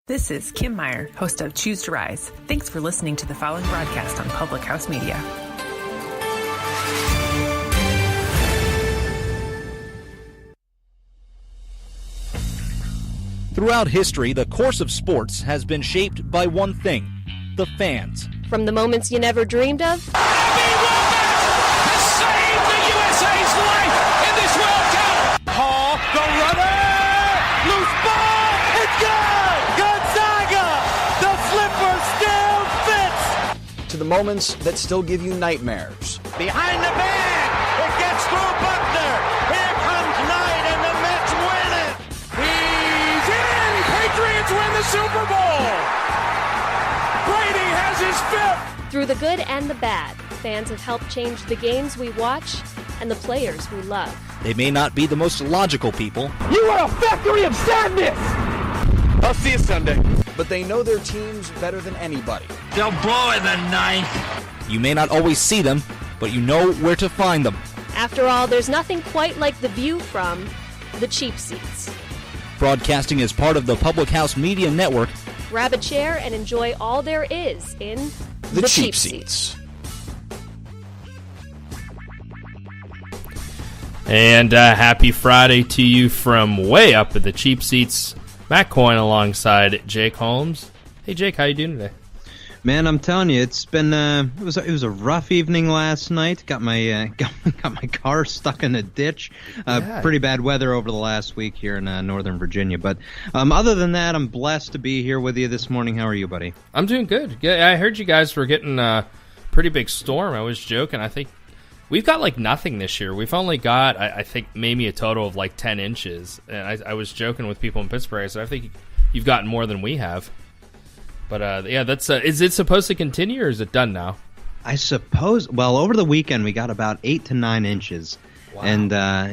This is Kim Meyer, host of Choose to Rise. Thanks for listening to the following broadcast on Public House Media. Throughout history, the course of sports has been shaped by one thing: the fans. From the moments you never dreamed of, Bobby Womack has saved the USA's life in this World Cup. Hall, the runner, loose ball, it's good. Gonzaga, the slipper still fits. To the moments that still give you nightmares. Behind the bag, it gets through Buckner. Here comes Knight, and the Mets win it. He's in. Patriots win the Super Bowl. Brady has his fifth. through the good and the bad, fans have helped change the games we watch and the players we love. They may not be the most logical people. You are a factory of sadness. I'll see you Sunday. But they know their teams better than anybody. They'll blow in the ninth. You may not always see them, but you know where to find them. After all, there's nothing quite like the view from the cheap seats. Broadcasting is part of the Public House Media Network. Grab a chair and enjoy all there is in The cheap seats. And happy Friday to you from way up at the cheap seats. Matt Coyne alongside Jake Holmes. Hey Jake, how you doing today? Man, I'm telling you, it's been it was a rough evening last night. Got my got my car stuck in a ditch. Pretty bad weather over the last week here in Northern Virginia. But other than that, I'm blessed to be here with you this morning. How are you, buddy? I'm doing good. Yeah, I heard you guys were getting a pretty big storm. I was joking. I think we've got like nothing this year. We've only got, I think, maybe a total of like 10 inches. And I was joking with people in Pittsburgh. I said, I think you've gotten more than we have. But, yeah, that's is it supposed to continue, or is it done now? I suppose. Well, over the weekend, we got about 8 to 9 inches. Wow. And,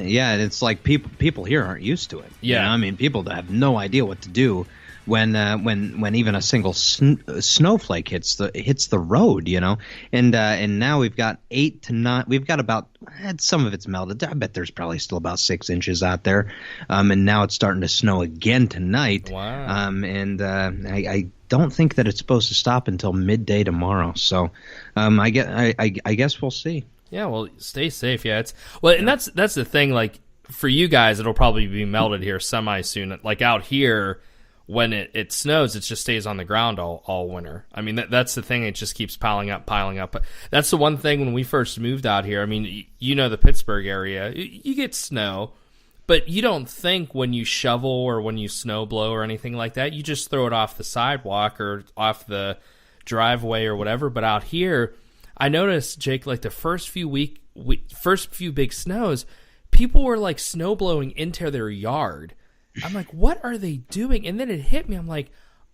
yeah, it's like people here aren't used to it. Yeah. You know? I mean, people have no idea what to do when even a single snowflake hits the road, you know. And now we've got 8 to 9. We've got about, some of it's melted. I bet there's probably still about 6 inches out there. And now it's starting to snow again tonight. Wow. And I don't think that it's supposed to stop until midday tomorrow. So I guess we'll see. Yeah, well, stay safe. Yeah, and that's the thing. Like for you guys, it'll probably be melted here semi soon. Like out here, when it snows, it just stays on the ground all winter. I mean, that's the thing. It just keeps piling up. But that's the one thing when we first moved out here. I mean, you know the Pittsburgh area, you get snow, but you don't think when you shovel or when you snow blow or anything like that, you just throw it off the sidewalk or off the driveway or whatever. But out here, I noticed, Jake, like the first few big snows, people were like snow blowing into their yard. I'm like, what are they doing? And then it hit me. I'm like,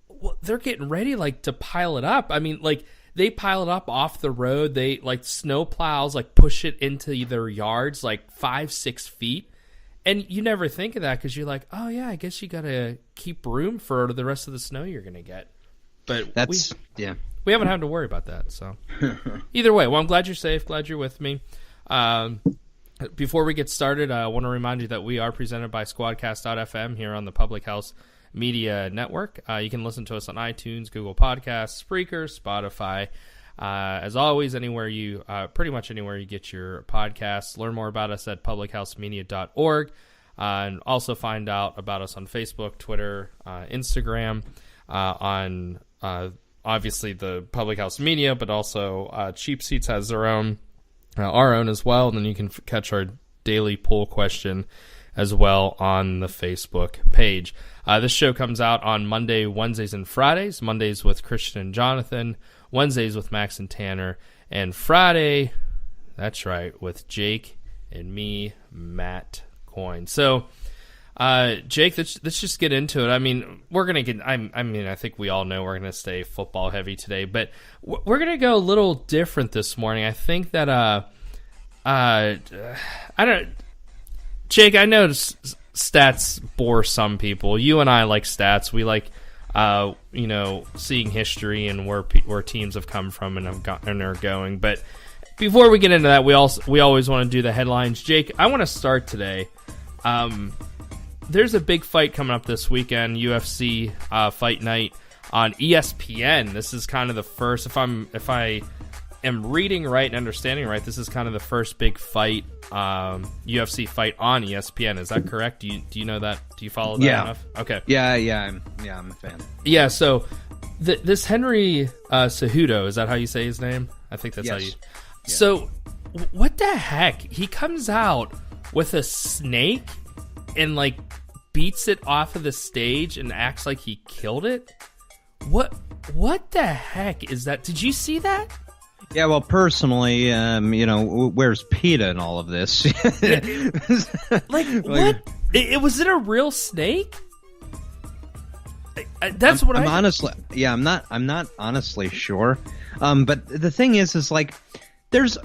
well, they're getting ready like to pile it up. I mean, like they pile it up off the road. They like snow plows, like push it into their yards, like 5-6 feet. And you never think of that because you're like, oh yeah, I guess you got to keep room for the rest of the snow you're going to get. But we haven't had to worry about that. So either way, well, I'm glad you're safe. Glad you're with me. Before we get started, I want to remind you that we are presented by Squadcast.fm here on the Public House Media Network. You can listen to us on iTunes, Google Podcasts, Spreaker, Spotify. As always, pretty much anywhere you get your podcasts. Learn more about us at publichousemedia.org. And also find out about us on Facebook, Twitter, Instagram, on obviously the Public House Media, but also Cheap Seats has their own. Our own as well, and then you can catch our daily poll question as well on the Facebook page. This show comes out on Monday, Wednesdays, and Fridays. Mondays with Christian and Jonathan, Wednesdays with Max and Tanner, and Friday, that's right, with Jake and me, Matt Coyne. So, Jake, let's just get into it. I mean, we're going to get, I think we all know we're going to stay football heavy today, but we're going to go a little different this morning. I think that, Jake, I know stats bore some people. You and I like stats. We like, seeing history and where teams have come from and are going. But before we get into that, we always want to do the headlines. Jake, I want to start today. there's a big fight coming up this weekend, UFC Fight Night on ESPN. This is kind of the first, if I am reading right and understanding right, this is kind of the first big fight, UFC fight on ESPN. Is that correct? Do you know that? Do you follow that enough? Okay. Yeah, I'm a fan. Yeah, so this Henry Cejudo, is that how you say his name? I think that's how you... Yeah. So, what the heck? He comes out with a snake and, like, beats it off of the stage and acts like he killed it? What the heck is that? Did you see that? Yeah, well, personally, where's PETA in all of this? Like, what? Was it a real snake? That's what I'm honestly. Yeah, I'm not honestly sure. But the thing is like, there's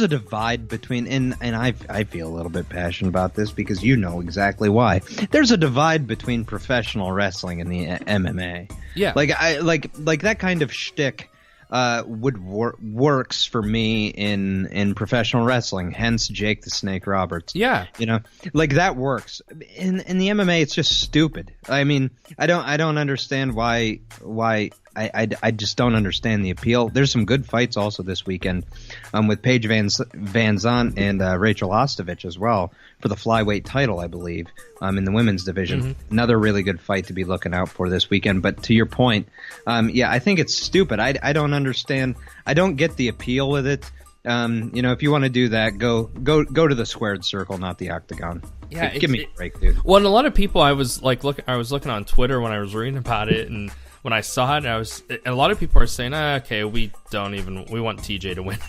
a divide between, and I feel a little bit passionate about this because you know exactly why. There's a divide between professional wrestling and the MMA. Yeah, like that kind of shtick works for me in professional wrestling. Hence, Jake the Snake Roberts. Yeah, like that works. In the MMA, it's just stupid. I mean, I don't understand why. I just don't understand the appeal. There's some good fights also this weekend, with Paige Van Zant and Rachel Ostovich as well for the flyweight title, I believe, in the women's division. Mm-hmm. Another really good fight to be looking out for this weekend. But to your point, I think it's stupid. I don't understand. I don't get the appeal with it. If you want to do that, go to the squared circle, not the octagon. Yeah, give me a break, dude. Well, and a lot of people, I was looking on Twitter when I was reading about it, and when I saw it, and a lot of people are saying, okay, we want TJ to win.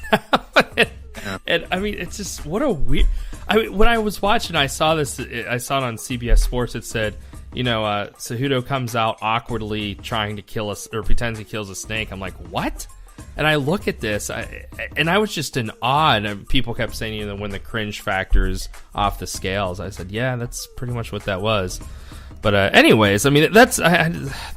And I mean, it's just, what a weird. I mean, when I was watching, I saw this. I saw it on CBS Sports. It said, Cejudo comes out awkwardly trying to kill us, or pretends he kills a snake. I'm like, what? And I look at this, and I was just in awe. And people kept saying, when the cringe factor is off the scales. I said, yeah, that's pretty much what that was. But anyways, I mean, that's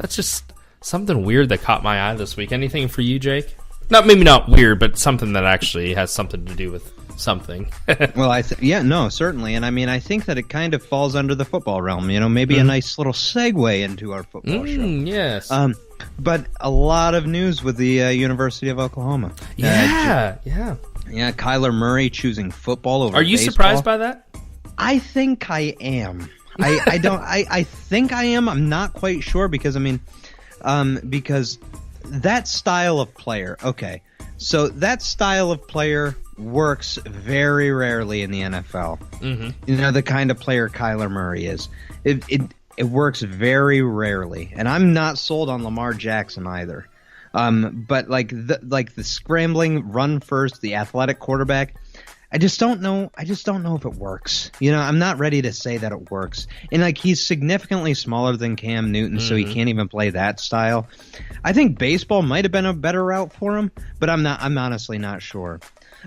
just something weird that caught my eye this week. Anything for you, Jake? Maybe not weird, but something that actually has something to do with something. Well, certainly. And I mean, I think that it kind of falls under the football realm, maybe a nice little segue into our football show. Yes. But a lot of news with the University of Oklahoma. Yeah. Kyler Murray choosing football over baseball. Are you surprised by that? I think I am. I think I am. I'm not quite sure because, because that style of player, okay, so that style of player works very rarely in the NFL. Mm-hmm. The kind of player Kyler Murray is. It works very rarely, and I'm not sold on Lamar Jackson either. But the scrambling, run first, the athletic quarterback, I just don't know. I just don't know if it works. I'm not ready to say that it works. And he's significantly smaller than Cam Newton, so he can't even play that style. I think baseball might have been a better route for him, but I'm honestly not sure.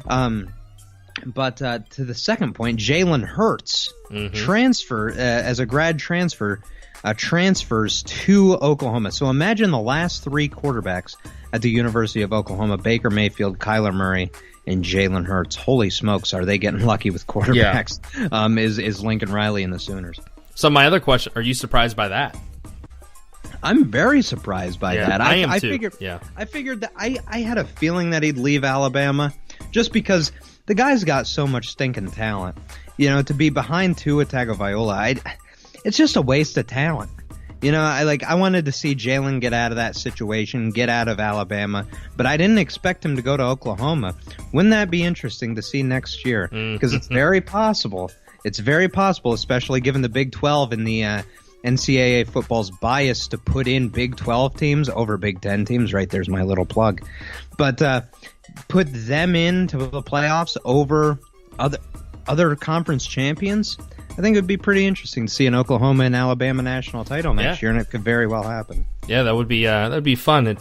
But to the second point, Jalen Hurts as a grad transfers to Oklahoma. So imagine the last three quarterbacks at the University of Oklahoma: Baker Mayfield, Kyler Murray, and Jalen Hurts. Holy smokes, are they getting lucky with quarterbacks? Yeah. Is Lincoln Riley and the Sooners. So my other question, are you surprised by that? I'm very surprised by that. I am too. I figured that I had a feeling that he'd leave Alabama just because the guy's got so much stinking talent. To be behind Tua Tagovailoa, it's just a waste of talent. I wanted to see Jalen get out of that situation, get out of Alabama, but I didn't expect him to go to Oklahoma. Wouldn't that be interesting to see next year? Because it's very possible. It's very possible, especially given the Big 12 and the NCAA football's bias to put in Big 12 teams over Big 10 teams. Right, there's my little plug. But put them into the playoffs over other conference champions. I think it would be pretty interesting to see an Oklahoma and Alabama national title next year, and it could very well happen. Yeah, that would be fun.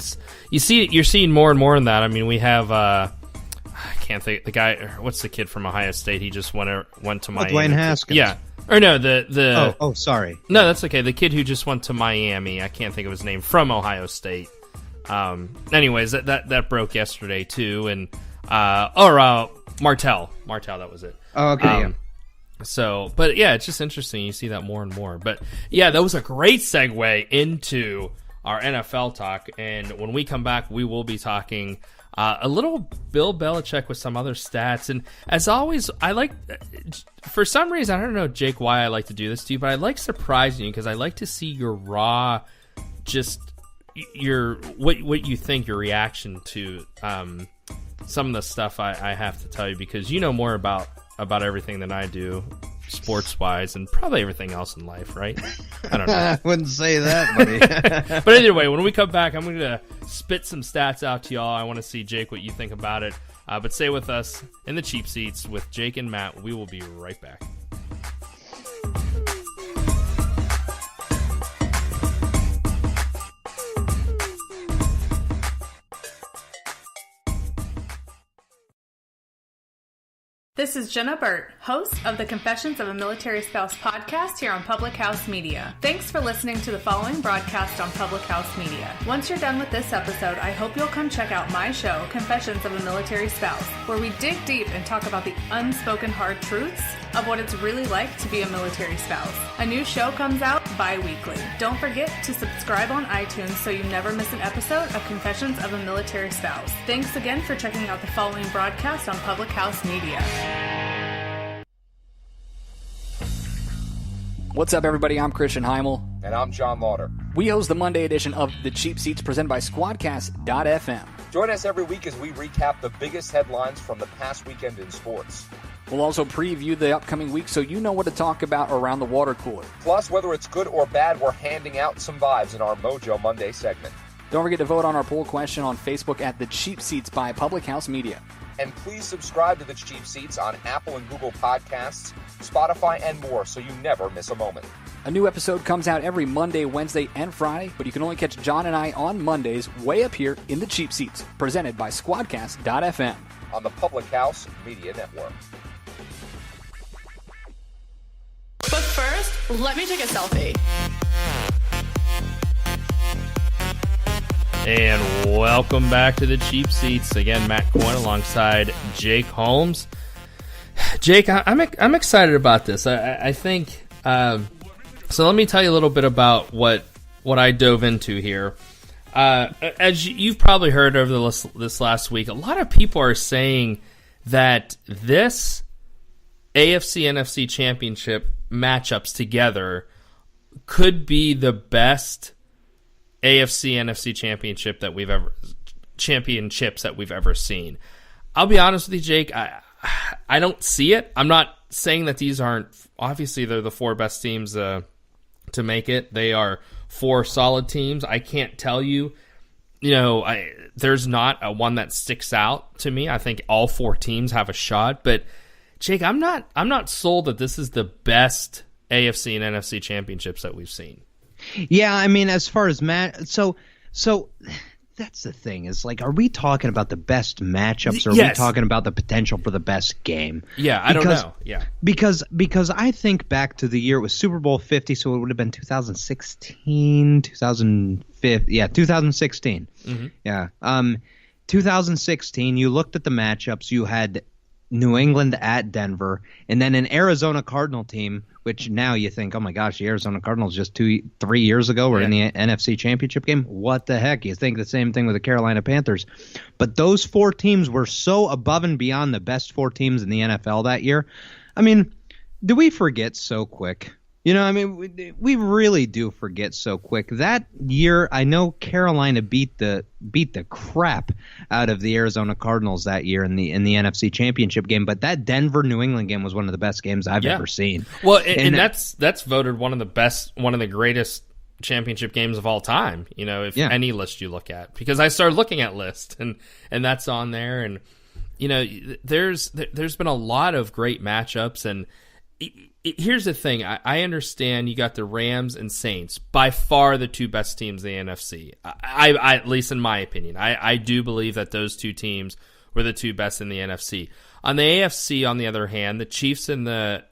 You're seeing more and more in that. I mean, we have I can't think the guy. What's the kid from Ohio State? He just went to Miami. Dwayne Haskins. Yeah. Or no, the sorry. No, that's okay. The kid who just went to Miami. I can't think of his name, from Ohio State. Anyways, that broke yesterday too, and Martell, that was it. Oh, okay. So, but yeah, it's just interesting. You see that more and more. But yeah, that was a great segue into our NFL talk. And when we come back, we will be talking a little Bill Belichick with some other stats. And as always, I like, for some reason, I don't know, Jake, why I like to do this to you, but I like surprising you because I like to see your raw, just your what you think, your reaction to some of the stuff I have to tell you, because you know more about everything than I do, sports-wise, and probably everything else in life, right? I don't know. I wouldn't say that, buddy. But anyway, when we come back, I'm going to spit some stats out to y'all. I want to see, Jake, what you think about it. But stay with us in the cheap seats with Jake and Matt. We will be right back. This is Jenna Burt, host of the Confessions of a Military Spouse podcast here on Public House Media. Thanks for listening to the following broadcast on Public House Media. Once you're done with this episode, I hope you'll come check out my show, Confessions of a Military Spouse, where we dig deep and talk about the unspoken hard truths of what it's really like to be a military spouse. A new show comes out bi-weekly. Don't forget to subscribe on iTunes so you never miss an episode of Confessions of a Military Spouse. Thanks again for checking out the following broadcast on Public House Media. What's up, everybody? I'm Christian Heimel. And I'm John Lauder. We host the Monday edition of The Cheap Seats presented by Squadcast.fm. Join us every week as we recap the biggest headlines from the past weekend in sports. We'll also preview the upcoming week so you know what to talk about around the water cooler. Plus, whether it's good or bad, we're handing out some vibes in our Mojo Monday segment. Don't forget to vote on our poll question on Facebook at The Cheap Seats by Public House Media. And please subscribe to The Cheap Seats on Apple and Google Podcasts, Spotify, and more so you never miss a moment. A new episode comes out every Monday, Wednesday, and Friday, but you can only catch John and I on Mondays way up here in The Cheap Seats, presented by Squadcast.fm. On the Public House Media Network. But first, let me take a selfie. And welcome back to the Cheap Seats. Again, Matt Coyne alongside Jake Holmes. Jake, I'm excited about this. I think so. Let me tell you a little bit about what I dove into here. As you've probably heard over this last week, a lot of people are saying that this AFC NFC championship matchups together could be the best AFC NFC championships that we've ever seen. I'll be honest with you, Jake. I don't see it. I'm not saying that these aren't. Obviously, they're the four best teams to make it. They are four solid teams. I can't tell you. There's not a one that sticks out to me. I think all four teams have a shot. But Jake, I'm not sold that this is the best AFC and NFC championships that we've seen. Yeah, I mean, as far as so that's the thing, is like, are we talking about the best matchups, or are we talking about the potential for the best game? Yeah, I don't know. Yeah. Because I think back to the year it was Super Bowl 50, so it would have been 2016. Mm-hmm. Yeah. 2016, you looked at the matchups, you had New England at Denver, and then an Arizona Cardinal team, which now you think, oh my gosh, the Arizona Cardinals just 3 years ago were in the NFC Championship game. What the heck? You think the same thing with the Carolina Panthers. But those four teams were so above and beyond the best four teams in the NFL that year. I mean, do we forget so quick? We really do forget so quick. That year, I know Carolina beat the crap out of the Arizona Cardinals that year in the NFC Championship game, but that Denver New England game was one of the best games I've ever seen. Well, and that's voted one of the greatest championship games of all time. Any list you look at, because I started looking at lists and that's on there, and there's been a lot of great matchups. And here's the thing. I understand you got the Rams and Saints, by far the two best teams in the NFC. I at least in my opinion, I do believe that those two teams were the two best in the NFC. On the AFC, on the other hand, the Chiefs and the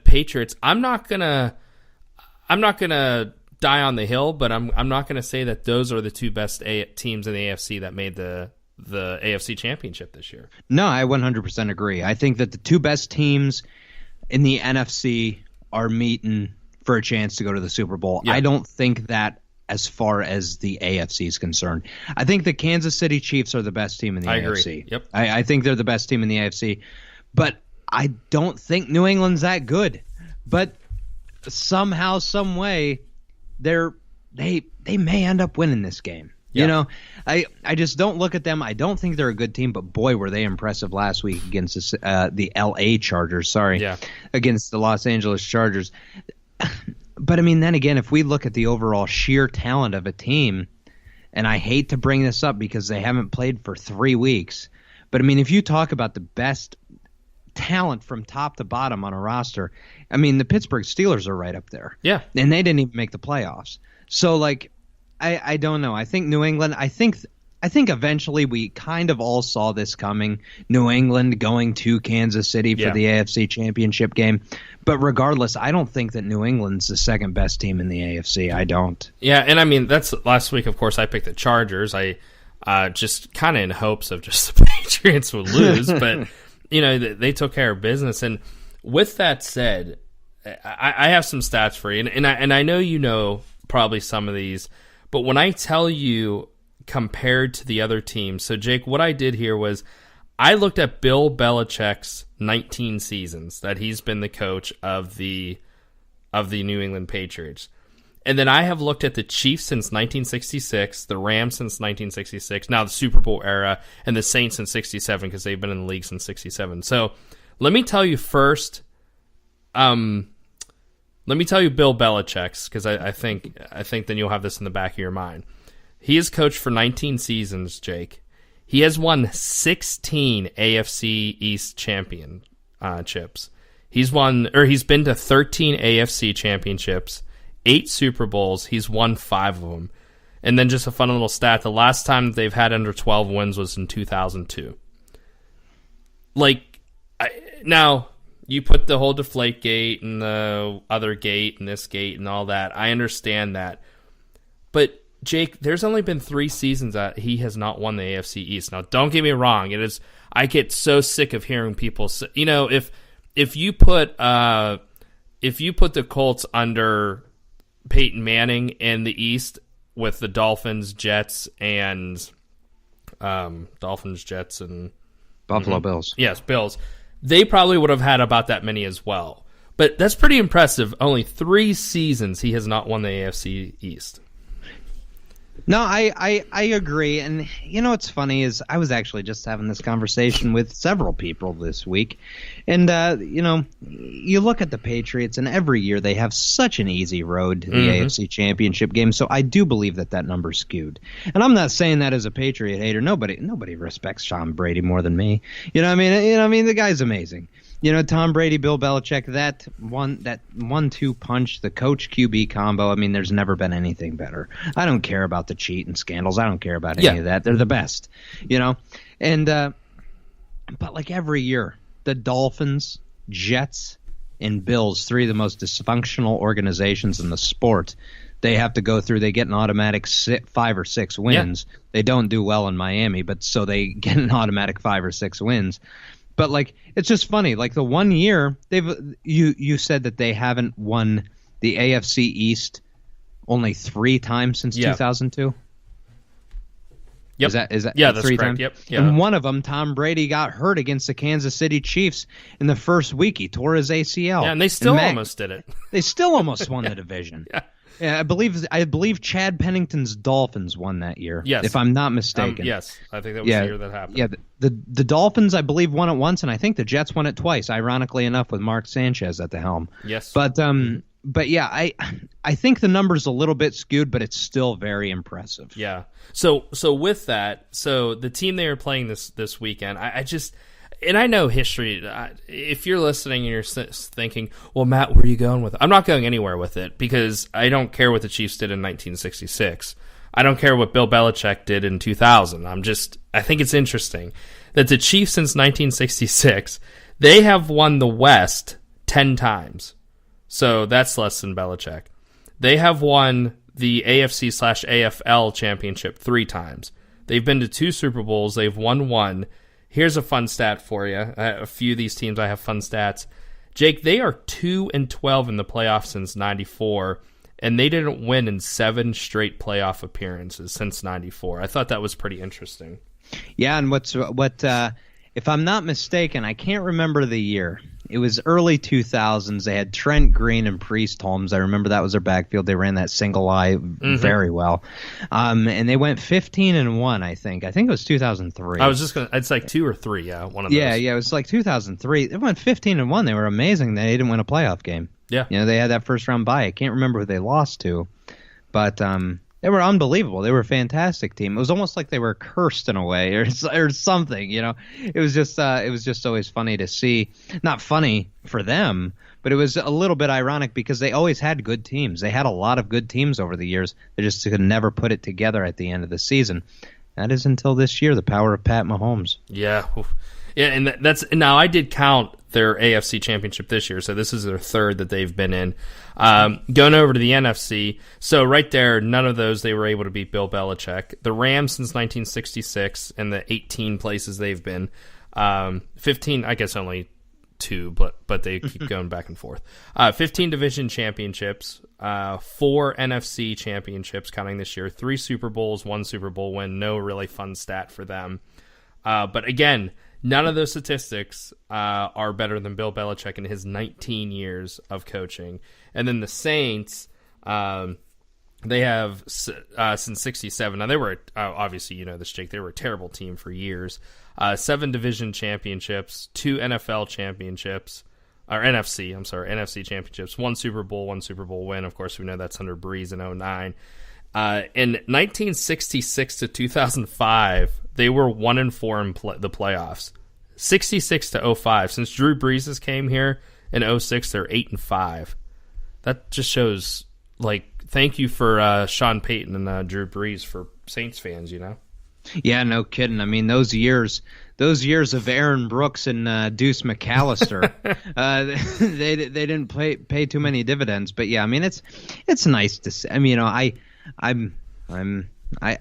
Patriots, I'm not gonna die on the hill, but I'm not gonna say that those are the two best teams in the AFC that made the AFC Championship this year. No, I 100% agree. I think that the two best teams in the NFC are meeting for a chance to go to the Super Bowl. Yeah. I don't think that as far as the AFC is concerned. I think the Kansas City Chiefs are the best team in the AFC. Agree. Yep. I think they're the best team in the AFC. But I don't think New England's that good. But somehow, some way, they may end up winning this game. Yeah. You know, I just don't look at them. I don't think they're a good team, but boy, were they impressive last week against the LA Chargers. Against the Los Angeles Chargers. But I mean, then again, if we look at the overall sheer talent of a team, and I hate to bring this up because they haven't played for 3 weeks, but I mean, if you talk about the best talent from top to bottom on a roster, I mean, the Pittsburgh Steelers are right up there. Yeah. And they didn't even make the playoffs. So, like, I don't know. I think New England, I think eventually we kind of all saw this coming. New England going to Kansas City for the AFC Championship game. But regardless, I don't think that New England's the second best team in the AFC. I don't. Yeah, and I mean, that's last week, of course, I picked the Chargers. I just kind of in hopes of just the Patriots would lose. But, you know, they took care of business. And with that said, I have some stats for you. And I know you know probably some of these. But when I tell you compared to the other teams, so Jake, what I did here was I looked at Bill Belichick's 19 seasons that he's been the coach of the New England Patriots. And then I have looked at the Chiefs since 1966, the Rams since 1966, now the Super Bowl era, and the Saints since 67 because they've been in the league since 67. So let me tell you first, let me tell you Bill Belichick's, because I think then you'll have this in the back of your mind. He has coached for 19 seasons, Jake. He has won 16 AFC East championships. He's been to 13 AFC championships, 8 Super Bowls. He's won 5 of them. And then just a fun little stat, the last time they've had under 12 wins was in 2002. Now, you put the whole deflate gate and the other gate and this gate and all that. I understand that. But, Jake, there's only been 3 seasons that he has not won the AFC East. Now, don't get me wrong. I get so sick of hearing people say, you know, if you put the Colts under Peyton Manning in the East with the Dolphins, Jets, and Buffalo Bills. Yes, Bills. They probably would have had about that many as well. But that's pretty impressive. Only 3 seasons he has not won the AFC East. No, I agree. And, you know, what's funny is I was actually just having this conversation with several people this week. And, you know, you look at the Patriots, and every year they have such an easy road to the AFC Championship game. So I do believe that number's skewed. And I'm not saying that as a Patriot hater. Nobody respects Tom Brady more than me. You know what I mean? The guy's amazing. You know, Tom Brady, Bill Belichick, that 1-2 punch, the coach QB combo, I mean, there's never been anything better. I don't care about the cheat and scandals. I don't care about any of that. They're the best, you know? And, but like every year, the Dolphins, Jets, and Bills, 3 of the most dysfunctional organizations in the sport, they have to go through. They get an automatic 5 or 6 wins. Yeah. They don't do well in Miami, but so they get an automatic 5 or 6 wins. But, like, it's just funny. Like, the one year, you said that they haven't won the AFC East only 3 times since 2002? Yep. Is that that's 3 correct. times? Yep. Yeah. And one of them, Tom Brady got hurt against the Kansas City Chiefs in the first week. He tore his ACL. Yeah, and they still almost did it. They still almost won the division. Yeah. Yeah, I believe Chad Pennington's Dolphins won that year. Yes, if I'm not mistaken. Yes, I think that was the year that happened. Yeah, the Dolphins, I believe, won it once, and I think the Jets won it twice. Ironically enough, with Mark Sanchez at the helm. Yes, but yeah, I think the number's a little bit skewed, but it's still very impressive. Yeah. So with that, so the team they are playing this weekend, and I know history. If you're listening and you're thinking, well, Matt, where are you going with it? I'm not going anywhere with it because I don't care what the Chiefs did in 1966. I don't care what Bill Belichick did in 2000. I think it's interesting that the Chiefs since 1966, they have won the West 10 times. So that's less than Belichick. They have won the AFC/AFL championship 3 times. They've been to 2 Super Bowls. They've won 1. Here's a fun stat for you. A few of these teams I have fun stats. Jake, they are 2-12 in the playoffs since '94, and they didn't win in 7 straight playoff appearances since '94. I thought that was pretty interesting. Yeah, and if I'm not mistaken, I can't remember the year. It was early 2000s. They had Trent Green and Priest Holmes. I remember that was their backfield. They ran that single eye very well. And they went 15-1, I think. I think it was 2003. I was just going to, it's like 2 or 3, yeah, one of those. Yeah, it was like 2003. They went 15-1. They were amazing. They didn't win a playoff game. Yeah. They had that first round bye. I can't remember who they lost to, but they were unbelievable. They were a fantastic team. It was almost like they were cursed in a way, or something. It was just always funny to see. Not funny for them, but it was a little bit ironic because they always had good teams. They had a lot of good teams over the years. They just could never put it together at the end of the season. That is until this year, the power of Pat Mahomes. Yeah. Yeah, and that's now I did count their AFC championship this year, so this is their third that they've been in. Going over to the NFC, so right there, none of those they were able to beat Bill Belichick. The Rams since 1966 and the 18 places they've been. 15, I guess only 2, but they keep going back and forth. 15 division championships, 4 NFC championships counting this year, 3 Super Bowls, 1 Super Bowl win. No really fun stat for them. But again, none of those statistics are better than Bill Belichick in his 19 years of coaching. And then the Saints, they have since 67. Now, they were, obviously, you know this, Jake, they were a terrible team for years. 7 division championships, 2 NFL championships, or NFC championships, 1 Super Bowl, 1 Super Bowl win. Of course, we know that's under Breeze in 2009. In 1966 to 2005, they were 1-4 in the playoffs. 66 to 2005. Since Drew Brees came here in 2006, they're 8-5. That just shows, thank you for Sean Payton and Drew Brees for Saints fans, Yeah, no kidding. I mean, those years of Aaron Brooks and Deuce McAllister, they didn't pay too many dividends. But yeah, I mean, it's nice to see. I mean, I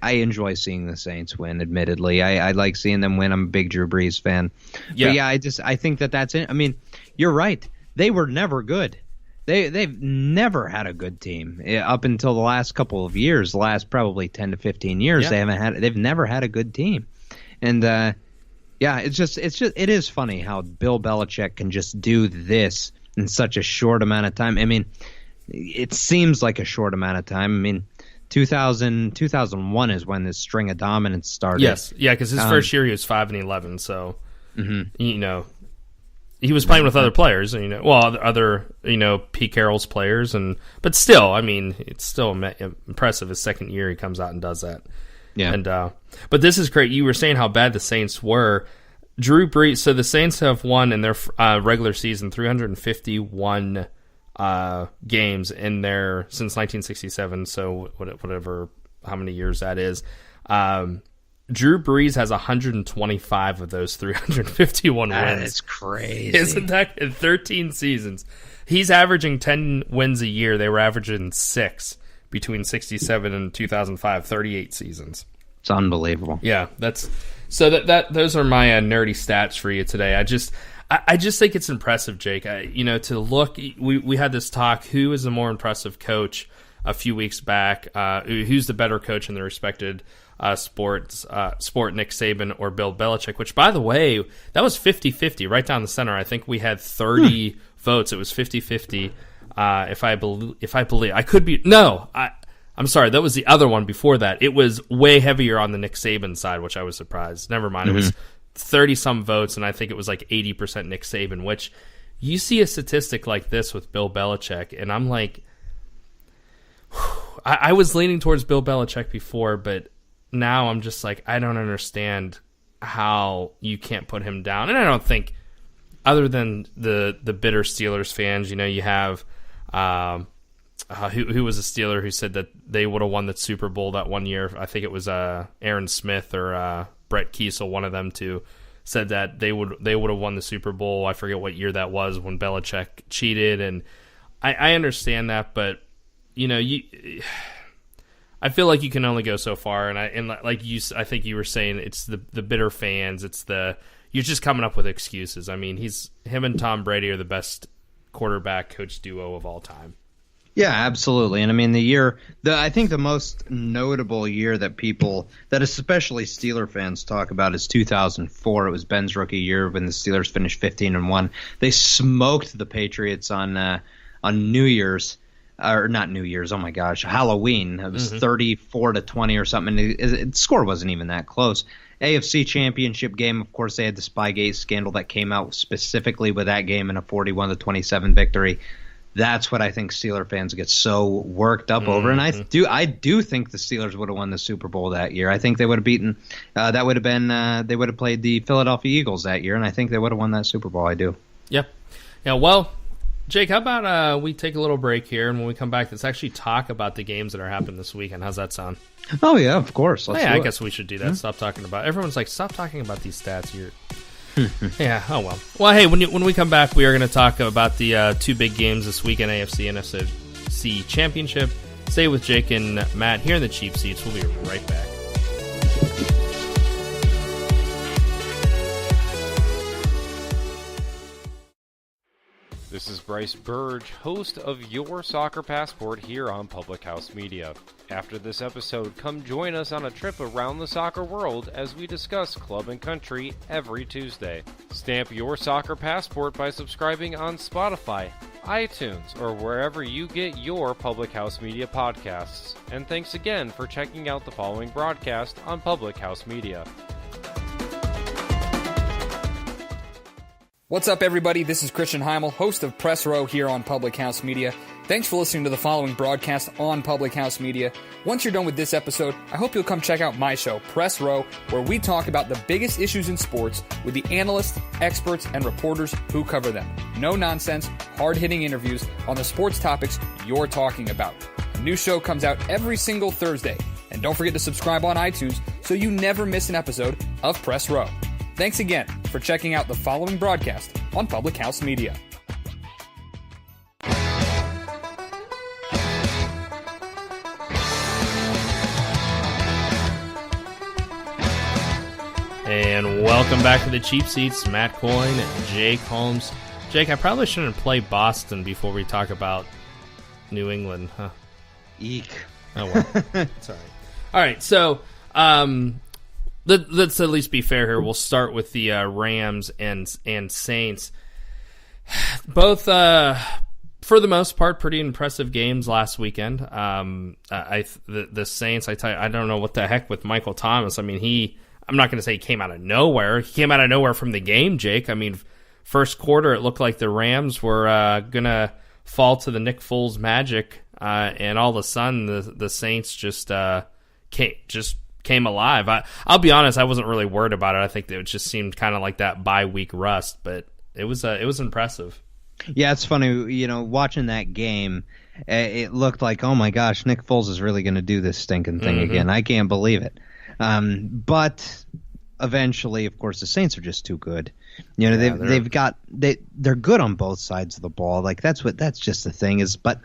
enjoy seeing the Saints win. Admittedly, I like seeing them win. I'm a big Drew Brees fan. Yeah. But yeah, I think that's it. I mean, you're right. They were never good. They've never had a good team up until the last couple of years. The last probably 10 to 15 years, they've never had a good team. And yeah, it is funny how Bill Belichick can just do this in such a short amount of time. I mean, it seems like a short amount of time. I mean, 2001 is when this string of dominance started. Yes, yeah, because his first year he was 5-11, so he was playing with other players, other Pete Carroll's players, but still, I mean, it's still impressive. His second year, he comes out and does that. Yeah, and but this is great. You were saying how bad the Saints were. Drew Brees. So the Saints have won in their regular season 351 games in their since 1967. So whatever, how many years that is. Drew Brees has 125 of those 351 wins. That's crazy. Isn't that in 13 seasons? He's averaging 10 wins a year. They were averaging 6 between 67 and 2005, 38 seasons. It's unbelievable. Yeah, those are my nerdy stats for you today. I just think it's impressive, Jake. To look, we had this talk, who is the more impressive coach a few weeks back, who's the better coach in the respected sport, Nick Saban or Bill Belichick, which, by the way, that was 50-50 right down the center. I think we had 30 votes. It was 50-50. If I believe, I could be, no, I'm sorry, that was the other one before that. It was way heavier on the Nick Saban side, which I was surprised. Never mind. It was 30-some votes, and I think it was like 80% Nick Saban, which you see a statistic like this with Bill Belichick, and I'm like, I was leaning towards Bill Belichick before, but now I'm just like, I don't understand how you can't put him down. And I don't think, other than the bitter Steelers fans, you have who was a Steeler who said that they would have won the Super Bowl that one year. I think it was Aaron Smith or Brett Kiesel, one of them two, said that they would have won the Super Bowl. I forget what year that was when Belichick cheated, and I understand that, but I feel like you can only go so far, and I think you were saying, it's the bitter fans. You're just coming up with excuses. I mean, him and Tom Brady are the best quarterback coach duo of all time. Yeah, absolutely. And I mean, I think the most notable year that especially Steeler fans talk about is 2004. It was Ben's rookie year when the Steelers finished 15-1. They smoked the Patriots on New Year's, or not New Year's. Oh my gosh, Halloween. It was 34-20 or something. The score wasn't even that close. AFC Championship game, of course, they had the Spygate scandal that came out specifically with that game in a 41-27 victory. That's what I think Steeler fans get so worked up over, and I do think the Steelers would have won the Super Bowl that year. I think they would have beaten. They would have played the Philadelphia Eagles that year, and I think they would have won that Super Bowl. I do. Yep. Yeah. Well, Jake, how about we take a little break here, and when we come back, let's actually talk about the games that are happening this weekend. How's that sound? Oh yeah, of course. I guess we should do that. Mm-hmm. Stop talking about. Everyone's like, stop talking about these stats. Yeah, oh well. Well, hey, when we come back, we are going to talk about the two big games this weekend, AFC and NFC Championship. Stay with Jake and Matt here in the cheap seats. We'll be right back. This is Bryce Burge, host of Your Soccer Passport here on Public House Media. After this episode, come join us on a trip around the soccer world as we discuss club and country every Tuesday. Stamp your soccer passport by subscribing on Spotify, iTunes, or wherever you get your Public House Media podcasts. And thanks again for checking out the following broadcast on Public House Media. What's up, everybody? This is Christian Heimel, host of Press Row here on Public House Media. Thanks for listening to the following broadcast on Public House Media. Once you're done with this episode, I hope you'll come check out my show, Press Row, where we talk about the biggest issues in sports with the analysts, experts, and reporters who cover them. No nonsense, hard-hitting interviews on the sports topics you're talking about. A new show comes out every single Thursday. And don't forget to subscribe on iTunes so you never miss an episode of Press Row. Thanks again for checking out the following broadcast on Public House Media. And welcome back to the Cheap Seats. Matt Coyne and Jake Holmes. Jake, I probably shouldn't play Boston before we talk about New England, huh? Eek. Oh, well. It's all right. All right, so let's at least be fair here. We'll start with the Rams and Saints. Both, for the most part, pretty impressive games last weekend. The Saints, I tell you, I don't know what the heck with Michael Thomas. I mean, I'm not going to say he came out of nowhere. He came out of nowhere from the game, Jake. I mean, first quarter, it looked like the Rams were going to fall to the Nick Foles magic, and all of a sudden, the Saints just came alive. I'll be honest, I wasn't really worried about it. I think it just seemed kind of like that bye-week rust, but it was impressive. Yeah, it's funny, watching that game, it looked like, oh my gosh, Nick Foles is really going to do this stinking thing again. I can't believe it. But eventually, of course, the Saints are just too good. They're good on both sides of the ball. Like that's just the thing is. But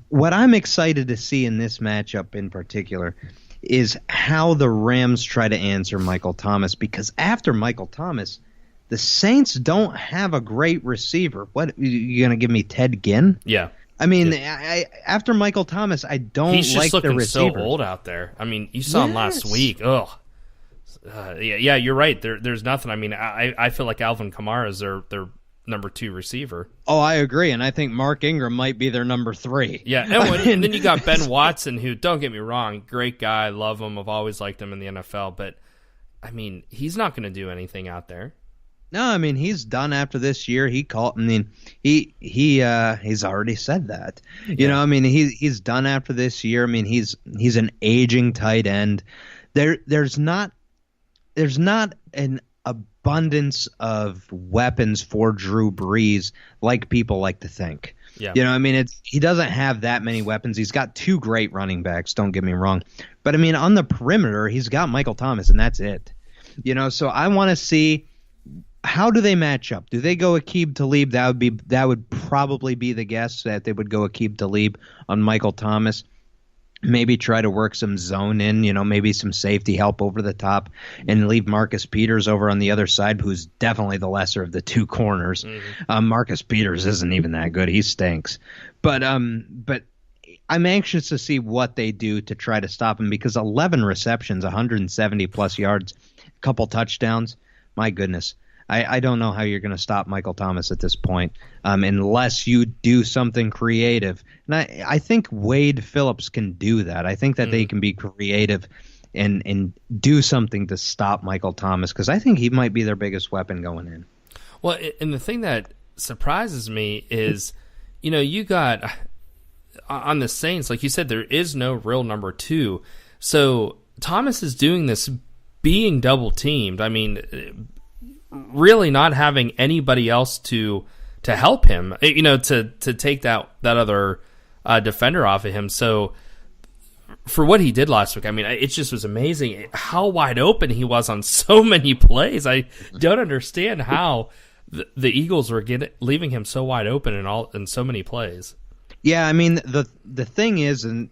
what I'm excited to see in this matchup in particular is how the Rams try to answer Michael Thomas, because after Michael Thomas, the Saints don't have a great receiver. What, you going to give me Ted Ginn? Yeah. I mean, after Michael Thomas, I don't He's like just the receiver. He's just looking so old out there. I mean, you saw him last week. Ugh. Yeah, you're right. There's nothing. I mean, I feel like Alvin Kamara is their number 2 receiver. Oh, I agree, and I think Mark Ingram might be their number 3. Yeah, and then you got Ben Watson, who, don't get me wrong, great guy, love him, I've always liked him in the NFL, but, I mean, he's not going to do anything out there. No, I mean, he's done after this year. He's already said that. I mean, he's done after this year. I mean, he's an aging tight end. There's not an abundance of weapons for Drew Brees like people like to think. Yeah. I mean, he doesn't have that many weapons. He's got 2 great running backs, don't get me wrong. But I mean, on the perimeter, he's got Michael Thomas, and that's it. So I want to see, how do they match up? Do they go Aqib Talib? That would probably be the guess, that they would go Aqib Talib on Michael Thomas. maybe try to work some zone in, maybe some safety help over the top, and leave Marcus Peters over on the other side, who's definitely the lesser of the two corners. Marcus Peters isn't even that good. He stinks. But I'm anxious to see what they do to try to stop him, because 11 receptions, 170 plus yards, a couple touchdowns. My goodness. I don't know how you're going to stop Michael Thomas at this point, unless you do something creative. And I think Wade Phillips can do that. I think that they can be creative and do something to stop Michael Thomas, because I think he might be their biggest weapon going in. Well, and the thing that surprises me is, you got on the Saints, like you said, there is no real number 2. So Thomas is doing this being double teamed. I mean, really not having anybody else to help him, to take that other defender off of him. So for what he did last week, I mean, it just was amazing how wide open he was on so many plays. I don't understand how the Eagles were leaving him so wide open in so many plays. Yeah, I mean, the thing is, and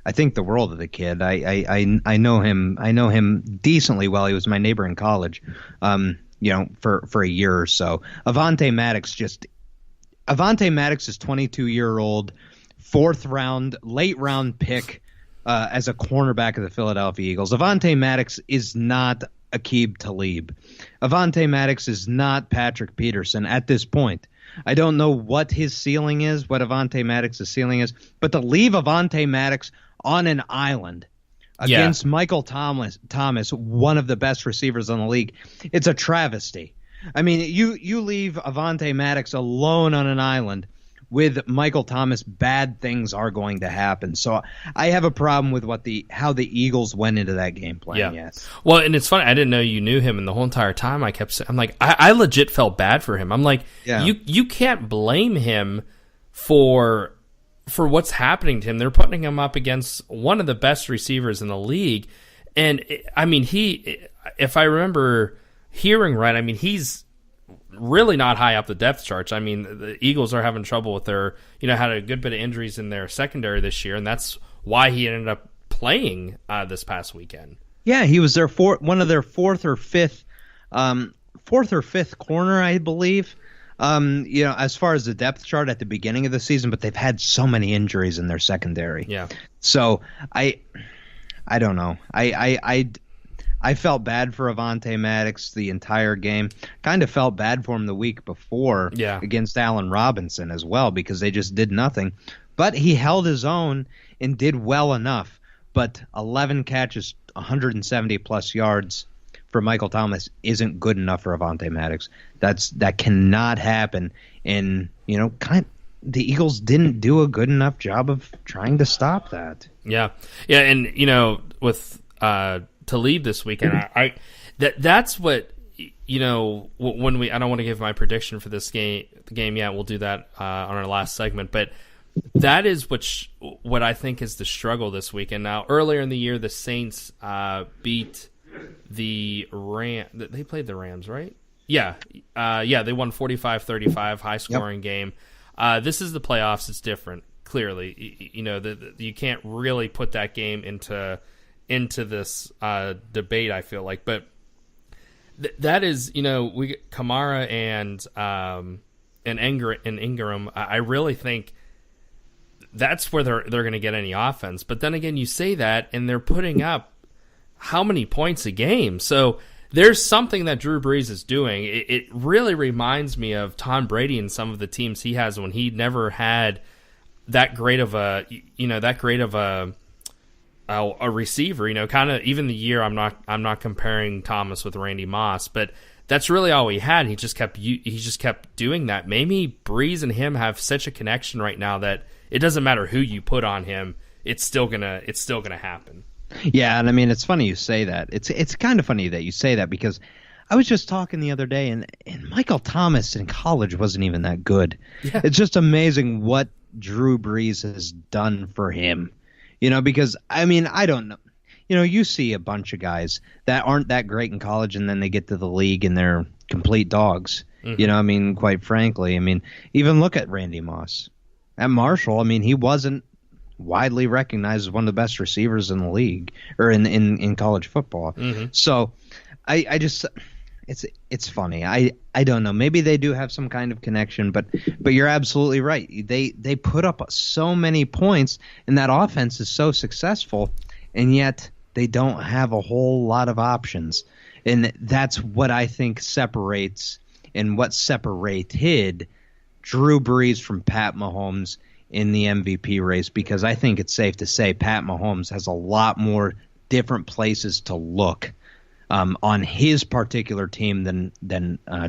I think the world of the kid. I know him. I know him decently well. He was my neighbor in college, for a year or so. Avonte Maddox is 22-year-old, late round pick as a cornerback of the Philadelphia Eagles. Avonte Maddox is not Aqib Talib. Avonte Maddox is not Patrick Peterson at this point. I don't know what his ceiling is, what Avonte Maddox's ceiling is, but to leave Avonte Maddox on an island against Michael Thomas, one of the best receivers in the league, it's a travesty. I mean, you leave Avonte Maddox alone on an island with Michael Thomas, bad things are going to happen. So I have a problem with how the Eagles went into that game plan. Yeah. Yes. Well, and it's funny, I didn't know you knew him, and the whole entire time I kept saying, I'm like, I legit felt bad for him. I'm like, you can't blame him for what's happening to him. They're putting him up against one of the best receivers in the league. And I mean, if I remember hearing right, I mean, he's really not high up the depth charts. I mean, the Eagles are having trouble with their, had a good bit of injuries in their secondary this year, and that's why he ended up playing this past weekend. Yeah, he was one of their fourth or fifth corner, I believe. As far as the depth chart at the beginning of the season, but they've had so many injuries in their secondary. Yeah. So I don't know. I felt bad for Avonte Maddox the entire game. Kind of felt bad for him the week before against Allen Robinson as well, because they just did nothing. But he held his own and did well enough. But 11 catches, 170 plus yards for Michael Thomas isn't good enough for Avonte Maddox. That cannot happen. And the Eagles didn't do a good enough job of trying to stop that. Yeah, and with Talib this weekend, that's what when I don't want to give my prediction for this game yet. We'll do that on our last segment, but that is what I think is the struggle this weekend. Now, earlier in the year, the Saints beat the Rams. They played the Rams, right? Yeah, they won 45-35, high-scoring game. This is the playoffs. It's different, clearly. You can't really put that game into this debate, I feel like. But that is, we get Kamara and Ingram. I really think that's where they're going to get any offense. But then again, you say that, and they're putting up how many points a game? So there's something that Drew Brees is doing. It really reminds me of Tom Brady and some of the teams he has when he never had that great of a receiver. Kind of even the year. I'm not comparing Thomas with Randy Moss, but that's really all he had. He just kept doing that. Maybe Brees and him have such a connection right now that it doesn't matter who you put on him. It's still gonna happen. Yeah, and I mean, it's funny you say that. It's kind of funny that you say that, because I was just talking the other day, and Michael Thomas in college wasn't even that good. Yeah. It's just amazing what Drew Brees has done for him. Because, I mean, I don't know. You see a bunch of guys that aren't that great in college, and then they get to the league, and they're complete dogs. Mm-hmm. I mean, quite frankly. I mean, even look at Randy Moss. At Marshall, I mean, he wasn't widely recognized as one of the best receivers in the league or in college football. So I just it's funny. I don't know. Maybe they do have some kind of connection, but you're absolutely right. They put up so many points, and that offense is so successful, and yet they don't have a whole lot of options. And that's what I think separates and what separated Drew Brees from Pat Mahomes in the MVP race, because I think it's safe to say Pat Mahomes has a lot more different places to look on his particular team than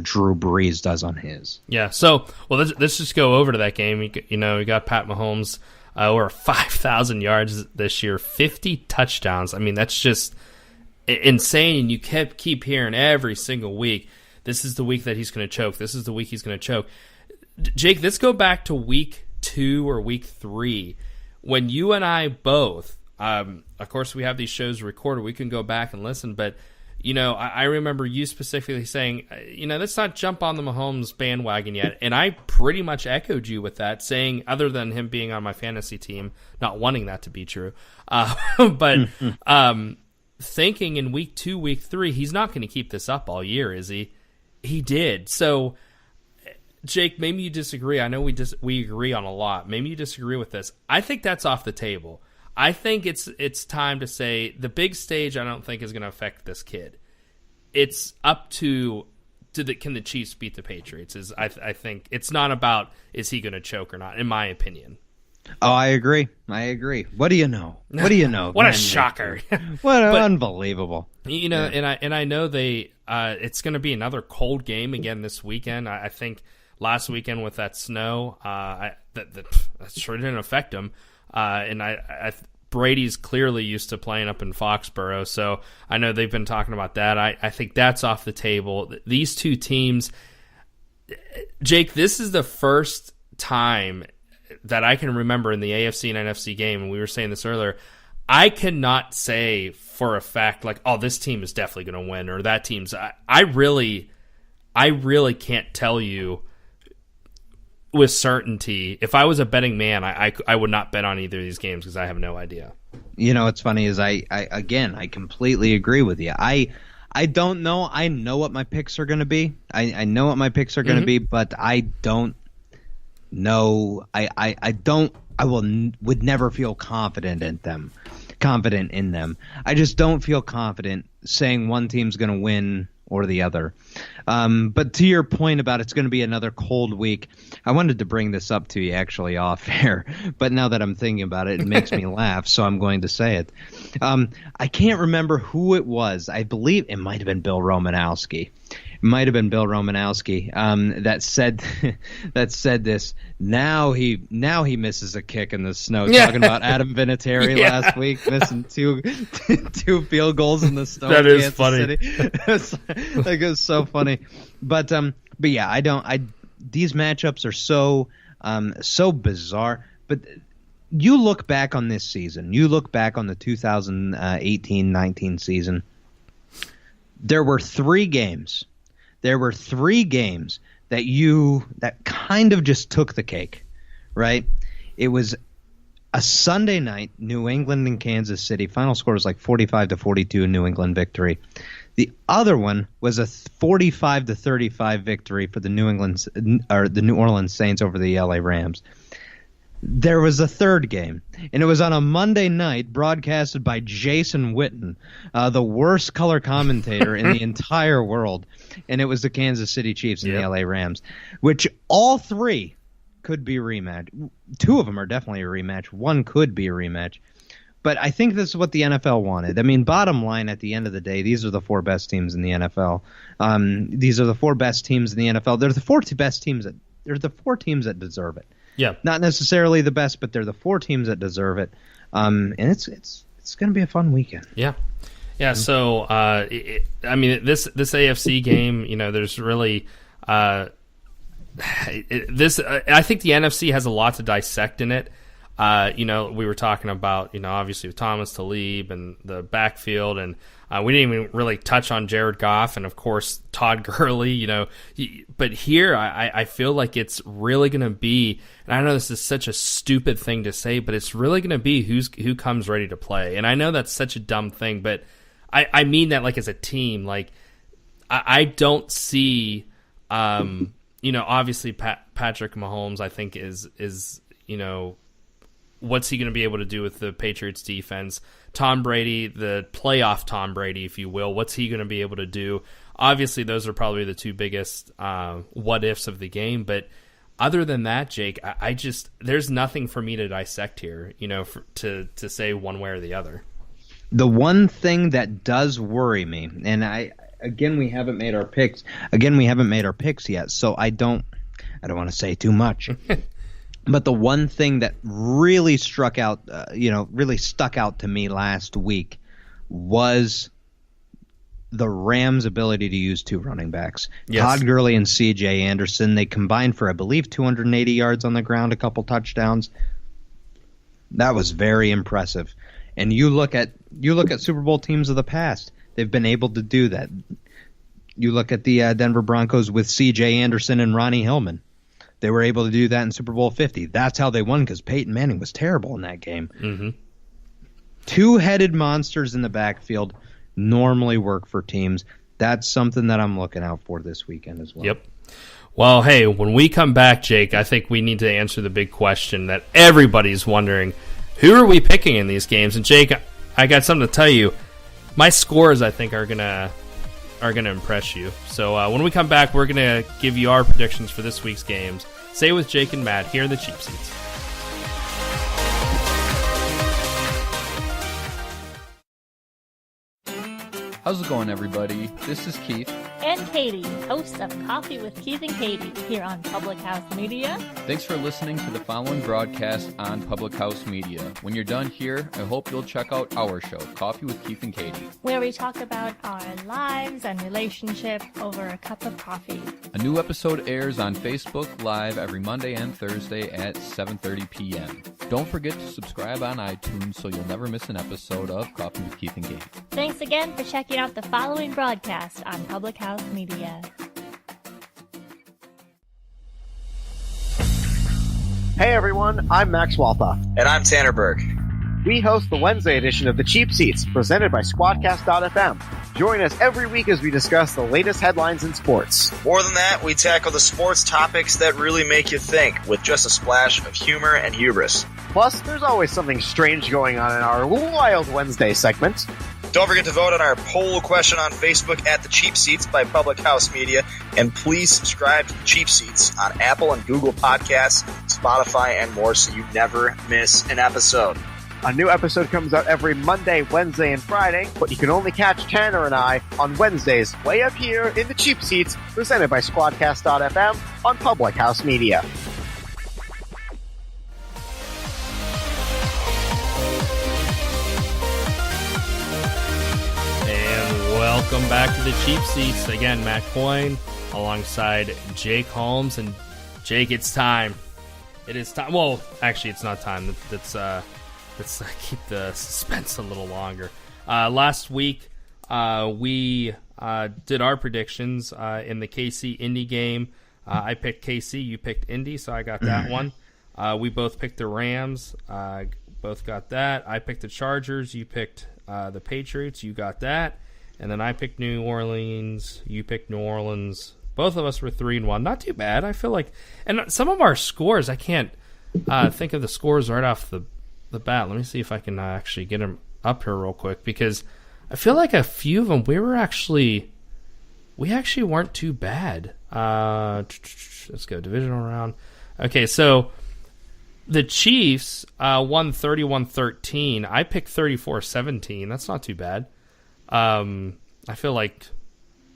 Drew Brees does on his. Yeah. So, well, let's just go over to that game. We got Pat Mahomes over 5,000 yards this year, 50 touchdowns. I mean, that's just insane. You keep hearing every single week, this is the week that he's going to choke. This is the week he's going to choke. Jake, let's go back to week 2 or week 3 when you and I both, of course, we have these shows recorded. We can go back and listen, but I remember you specifically saying, let's not jump on the Mahomes bandwagon yet. And I pretty much echoed you with that, saying, other than him being on my fantasy team, not wanting that to be true, but thinking in week 2, week 3, he's not going to keep this up all year, is he? He did. So, Jake, maybe you disagree. I know we agree on a lot. Maybe you disagree with this. I think that's off the table. I think it's time to say the big stage I don't think is going to affect this kid. It's up to can the Chiefs beat the Patriots? I think it's not about is he going to choke or not, in my opinion. Oh, I agree. What do you know? What a shocker. Unbelievable. And I know it's going to be another cold game again this weekend. I think last weekend with that snow, that sure didn't affect him. And Brady's clearly used to playing up in Foxborough, so I know they've been talking about that. I think that's off the table. These two teams, Jake, this is the first time that I can remember in the AFC and NFC game, and we were saying this earlier, I cannot say for a fact, like, oh, this team is definitely going to win, or that team's... I really can't tell you with certainty. If I was a betting man, I would not bet on either of these games because I have no idea. What's funny is I completely agree with you. I don't know. I know what my picks are going to be. I know what my picks are going to be, but I don't know. Would never feel confident in them. I just don't feel confident saying one team's going to win or the other. But to your point about it's going to be another cold week, I wanted to bring this up to you actually off air, but now that I'm thinking about it, it makes me laugh, so I'm going to say it. I can't remember who it was. I believe it might have been Bill Romanowski. That said this. Now he misses a kick in the snow. Talking about Adam Vinatieri last week missing two field goals in the snow. That is funny. It was so funny. But yeah, these matchups are so bizarre. But you look back on this season. You look back on the 2018-19 season. There were three games that kind of just took the cake, right? It was a Sunday night, New England and Kansas City. Final score was like 45-42, New England victory. The other one was a 45-35 victory for the New Orleans Saints over the LA Rams. There was a third game, and it was on a Monday night broadcasted by Jason Witten, the worst color commentator in the entire world, and it was the Kansas City Chiefs and the LA Rams, which all three could be a rematch. Two of them are definitely a rematch. One could be a rematch. But I think this is what the NFL wanted. I mean, bottom line, at the end of the day, these are the four best teams in the NFL. These are the four best teams in the NFL. They're the four teams that deserve it. Yeah, not necessarily the best, but they're the four teams that deserve it, and it's going to be a fun weekend. Yeah. So this AFC game, there's really I think the NFC has a lot to dissect in it. We were talking about, obviously Thomas Talib and the backfield, and we didn't even really touch on Jared Goff and, of course, Todd Gurley, But here, I feel like it's really going to be, and I know this is such a stupid thing to say, but it's really going to be who comes ready to play. And I know that's such a dumb thing, but I mean that like as a team. Like, I don't see, obviously Patrick Mahomes, I think is what's he going to be able to do with the Patriots defense? Tom Brady, the playoff Tom Brady, if you will, what's he going to be able to do? Obviously, those are probably the two biggest what-ifs of the game. But other than that, Jake, I just there's nothing for me to dissect here, to say one way or the other. The one thing that does worry me, and we haven't made our picks. We haven't made our picks yet, so I don't want to say too much. But the one thing that really stuck out to me last week was the Rams' ability to use two running backs. Yes. Todd Gurley and C.J. Anderson, they combined for, I believe, 280 yards on the ground, a couple touchdowns. That was very impressive. And you look at Super Bowl teams of the past, they've been able to do that. You look at the Denver Broncos with C.J. Anderson and Ronnie Hillman. They were able to do that in Super Bowl 50. That's how they won, because Peyton Manning was terrible in that game. Mm-hmm. Two-headed monsters in the backfield normally work for teams. That's something that I'm looking out for this weekend as well. Yep. Well, hey, when we come back, Jake, I think we need to answer the big question that everybody's wondering. Who are we picking in these games? And, Jake, I got something to tell you. My scores, I think, are gonna impress you. So when we come back, we're gonna give you our predictions for this week's games. Stay with Jake and Matt here in the Cheap Seats. How's it going, everybody? This is Keith. And Katie, hosts of Coffee with Keith and Katie, here on Public House Media. Thanks for listening to the following broadcast on Public House Media. When you're done here, I hope you'll check out our show, Coffee with Keith and Katie, where we talk about our lives and relationship over a cup of coffee. A new episode airs on Facebook Live every Monday and Thursday at 7:30 p.m. Don't forget to subscribe on iTunes so you'll never miss an episode of Coffee with Keith and Katie. Thanks again for checking out the following broadcast on Public House Media. Hey everyone, I'm Max Walthoff. And I'm Tanner Berg. We host the Wednesday edition of the Cheap Seats, presented by Squadcast.fm. Join us every week as we discuss the latest headlines in sports. More than that, we tackle the sports topics that really make you think, with just a splash of humor and hubris. Plus, there's always something strange going on in our Wild Wednesday segment. Don't forget to vote on our poll question on Facebook at The Cheap Seats by Public House Media. And please subscribe to The Cheap Seats on Apple and Google Podcasts, Spotify, and more so you never miss an episode. A new episode comes out every Monday, Wednesday, and Friday, but you can only catch Tanner and I on Wednesdays way up here in The Cheap Seats, presented by Squadcast.fm on Public House Media. Welcome back to the Cheap Seats. Again, Matt Coyne alongside Jake Holmes. And Jake, it's time. It is time. Well, actually, it's not time. Let's keep the suspense a little longer. Last week, we did our predictions in the KC Indy game. I picked KC, you picked Indy, so I got that one. We both picked the Rams. Both got that. I picked the Chargers. You picked the Patriots. You got that. And then I picked New Orleans. You picked New Orleans. Both of us were 3-1. Not too bad. I feel like, and some of our scores, I can't think of the scores right off the bat. Let me see if I can actually get them up here real quick, because I feel like a few of them we actually weren't too bad. Let's go divisional round. Okay, so the Chiefs won 31-13. I picked 34-17. That's not too bad. I feel like,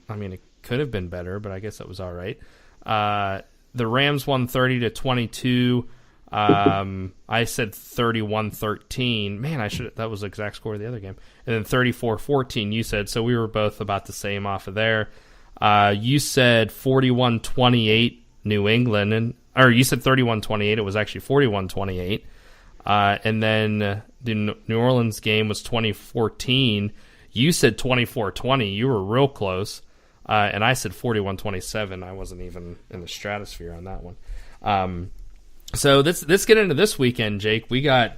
it could have been better, but I guess it was all right. The Rams won 30-22. I said 31-13. Man, that was the exact score of the other game. And then 34-14 you said, so we were both about the same off of there. You said 41-28 New England, or you said 31-28. It was actually 41-28. And then the New Orleans game was 2014. You said 24-20. You were real close. And I said 41-27. I wasn't even in the stratosphere on that one. So let's get into this weekend, Jake. We got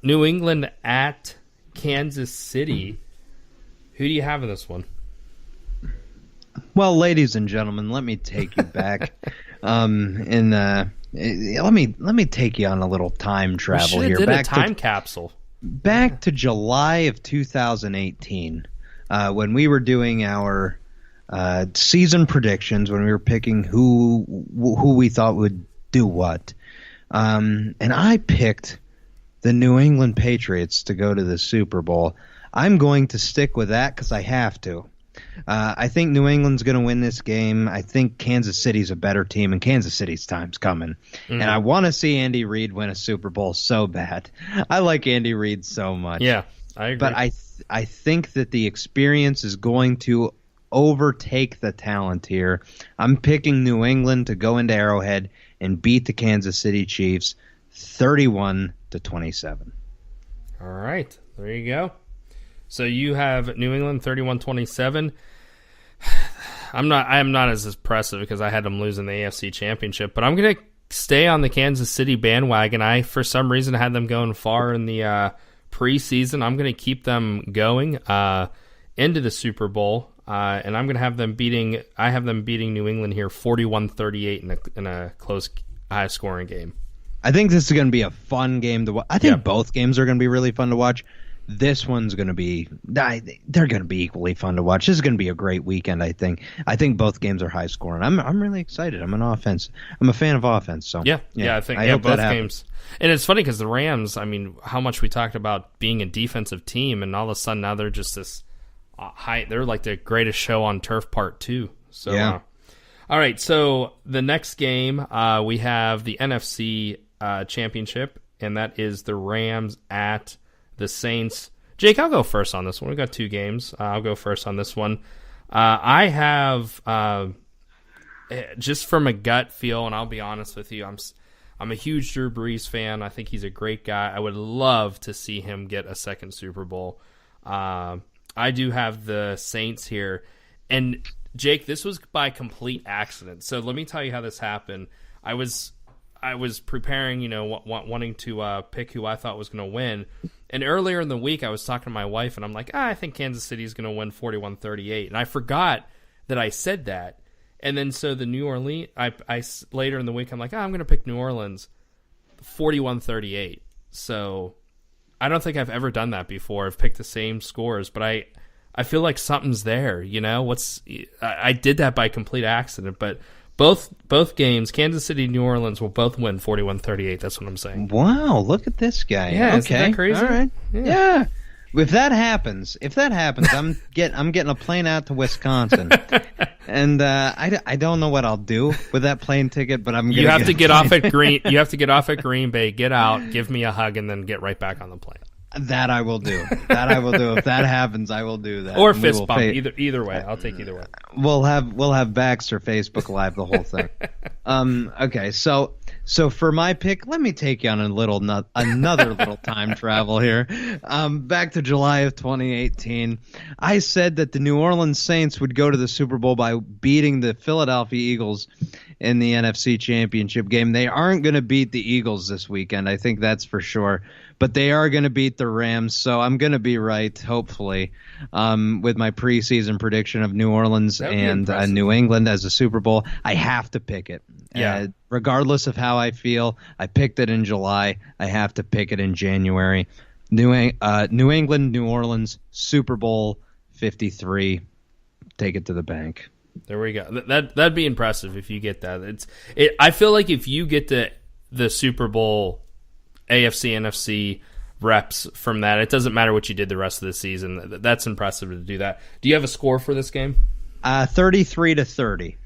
New England at Kansas City. Who do you have in this one? Well, ladies and gentlemen, let me take you back. Let me take you on a little time travel here. Did a time capsule. Back to July of 2018, when we were doing our season predictions, when we were picking who we thought would do what, and I picked the New England Patriots to go to the Super Bowl. I'm going to stick with that because I have to. I think New England's going to win this game. I think Kansas City's a better team, and Kansas City's time's coming. Mm-hmm. And I want to see Andy Reid win a Super Bowl so bad. I like Andy Reid so much. Yeah, I agree. But I think that the experience is going to overtake the talent here. I'm picking New England to go into Arrowhead and beat the Kansas City Chiefs 31-27. All right, there you go. So you have New England 31-27. I am not as impressive because I had them losing the AFC Championship, but I'm going to stay on the Kansas City bandwagon. I, for some reason, had them going far in the preseason. I'm going to keep them going into the Super Bowl, and I'm going to have them beating. I have them beating New England here 41-38 in a close, high-scoring game. I think this is going to be a fun game to watch. I think both games are going to be really fun to watch. This one's going to be – they're going to be equally fun to watch. This is going to be a great weekend, I think. I think both games are high scoring. I'm really excited. I'm a fan of offense. So Yeah, I think both games. And it's funny because the Rams, I mean, how much we talked about being a defensive team, and all of a sudden now they're just this they're like the greatest show on turf part 2. So, yeah. All right, so the next game we have the NFC Championship, and that is the Rams at the Saints. Jake, I'll go first on this one. We got 2 games. I'll go first on this one. I have just from a gut feel, and I'll be honest with you, I'm a huge Drew Brees fan. I think he's a great guy. I would love to see him get a second Super Bowl. I do have the Saints here, and Jake, this was by complete accident. So let me tell you how this happened. I was preparing, wanting to pick who I thought was going to win. And earlier in the week, I was talking to my wife, and I'm like, I think Kansas City is going to win 41-38. And I forgot that I said that. And then so the New Orleans, I later in the week, I'm like, I'm going to pick New Orleans 41-38. So I don't think I've ever done that before. I've picked the same scores, but I feel like something's there. I did that by complete accident, but both games, Kansas City, New Orleans, will both win 41-38. That's what I'm saying. Wow, look at this guy. Yeah, okay. Isn't that crazy? All right. Yeah. If that happens, I'm getting a plane out to Wisconsin, and I don't know what I'll do with that plane ticket, but I'm. You have to get off at Green. You have to get off at Green Bay. Get out, give me a hug, and then get right back on the plane. That I will do. If that happens, I will do that. Or fist bump. Either way, I'll take either way. We'll have Baxter Facebook Live the whole thing. Okay, so for my pick, let me take you on another little time travel here. Back to July of 2018. I said that the New Orleans Saints would go to the Super Bowl by beating the Philadelphia Eagles in the NFC Championship game. They aren't going to beat the Eagles this weekend. I think that's for sure. But they are going to beat the Rams, so I'm going to be right, hopefully, with my preseason prediction of New Orleans and New England as a Super Bowl. I have to pick it. Yeah. Regardless of how I feel, I picked it in July. I have to pick it in January. New England, New Orleans, Super Bowl 53. Take it to the bank. There we go. That'd be impressive if you get that. I feel like if you get the Super Bowl AFC, NFC reps from that, it doesn't matter what you did the rest of the season. That's impressive to do that. Do you have a score for this game? 33-30,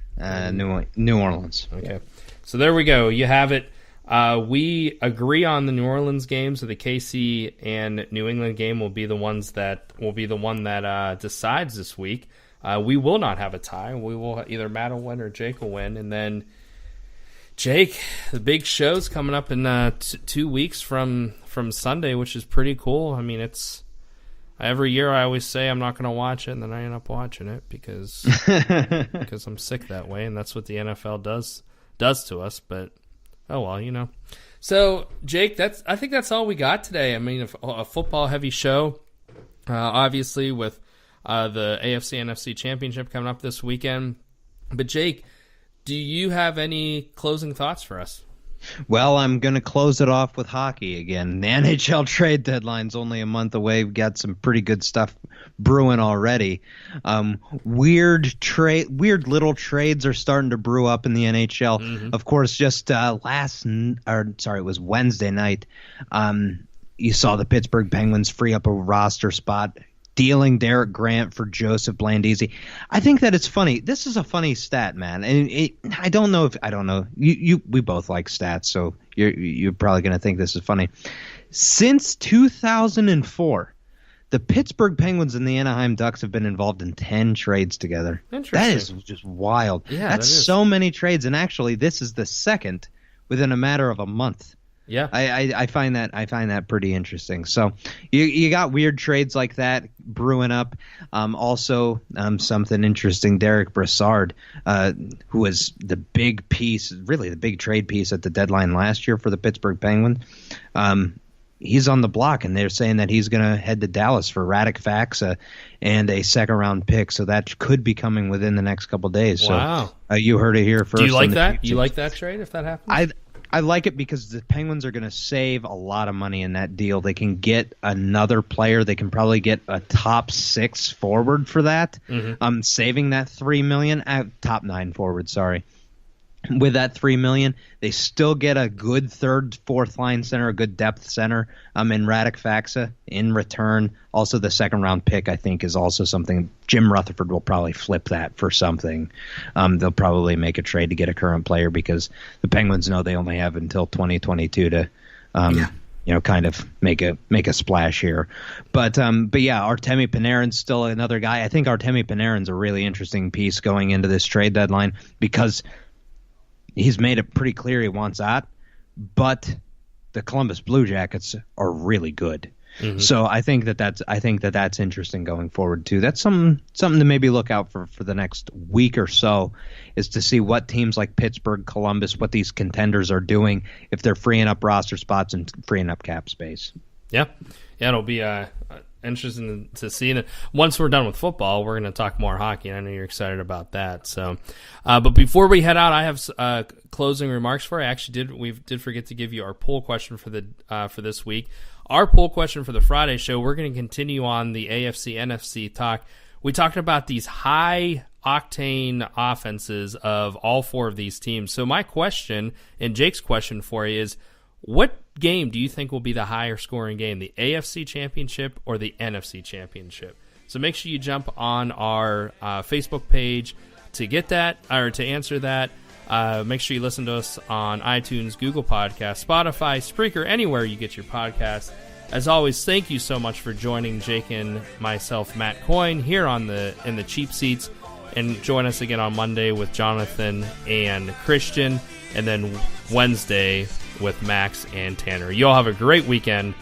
New Orleans. Okay, so there we go. You have it. We agree on the New Orleans game, so the KC and New England game will be the one that decides this week. We will not have a tie. We will either Matt will win or Jake will win, and then Jake, the big show's coming up in 2 weeks from Sunday, which is pretty cool. I mean, it's every year I always say I'm not going to watch it, and then I end up watching it because I'm sick that way, and that's what the NFL does to us. But oh well, So Jake, I think that's all we got today. I mean, a football heavy show, obviously with the AFC and NFC championship coming up this weekend. But Jake, do you have any closing thoughts for us? Well, I'm going to close it off with hockey again. The NHL trade deadline's only a month away. We've got some pretty good stuff brewing already. Weird little trades are starting to brew up in the NHL. Mm-hmm. Of course, just it was Wednesday night. You saw the Pittsburgh Penguins free up a roster spot, dealing Derek Grant for Joseph Blandisi. I think that it's funny. This is a funny stat, man. And I don't know. We both like stats, so you're probably going to think this is funny. Since 2004, the Pittsburgh Penguins and the Anaheim Ducks have been involved in 10 trades together. That is just wild. Yeah, that's so many trades, and actually, this is the second within a matter of a month. Yeah, I find that pretty interesting. So you got weird trades like that brewing up. Also, something interesting. Derek Brassard, who was the big piece, really the big trade piece at the deadline last year for the Pittsburgh Penguins, he's on the block, and they're saying that he's going to head to Dallas for Radek Faksa and a second-round pick. So that could be coming within the next couple of days. Wow. So you heard it here first. Do you like that? You like that trade if that happens? I like it because the Penguins are going to save a lot of money in that deal. They can get another player. They can probably get a top 6 forward for that. Mm-hmm. Saving that $3 million, top 9 forward. Sorry. With that $3 million, they still get a good third, fourth line center, a good depth center. In Radek Faksa in return. Also, the second round pick I think is also something. Jim Rutherford will probably flip that for something. They'll probably make a trade to get a current player because the Penguins know they only have until 2022 to, kind of make a splash here. But yeah, Artemi Panarin's still another guy. I think Artemi Panarin's a really interesting piece going into this trade deadline because he's made it pretty clear he wants out, but the Columbus Blue Jackets are really good. Mm-hmm. So I think that's interesting going forward too. That's something to maybe look out for the next week or so, is to see what teams like Pittsburgh, Columbus, what these contenders are doing, if they're freeing up roster spots and freeing up cap space. Yeah, it'll be interesting to see. And once we're done with football, we're going to talk more hockey, and I know you're excited about that. So, but before we head out, I have closing remarks for you. We did forget to give you our poll question for this week. Our poll question for the Friday show, we're going to continue on the AFC NFC talk. We talked about these high octane offenses of all 4 of these teams. So my question and Jake's question for you is, what game do you think will be the higher scoring game, the AFC Championship or the NFC Championship? So make sure you jump on our Facebook page to get that, or to answer that. Make sure you listen to us on iTunes, Google Podcasts, Spotify, Spreaker, anywhere you get your podcasts. As always, thank you so much for joining Jake and myself, Matt Coyne, here in the Cheap Seats. And join us again on Monday with Jonathan and Christian, and then Wednesday with Max and Tanner. You all have a great weekend,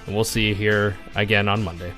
and we'll see you here again on Monday.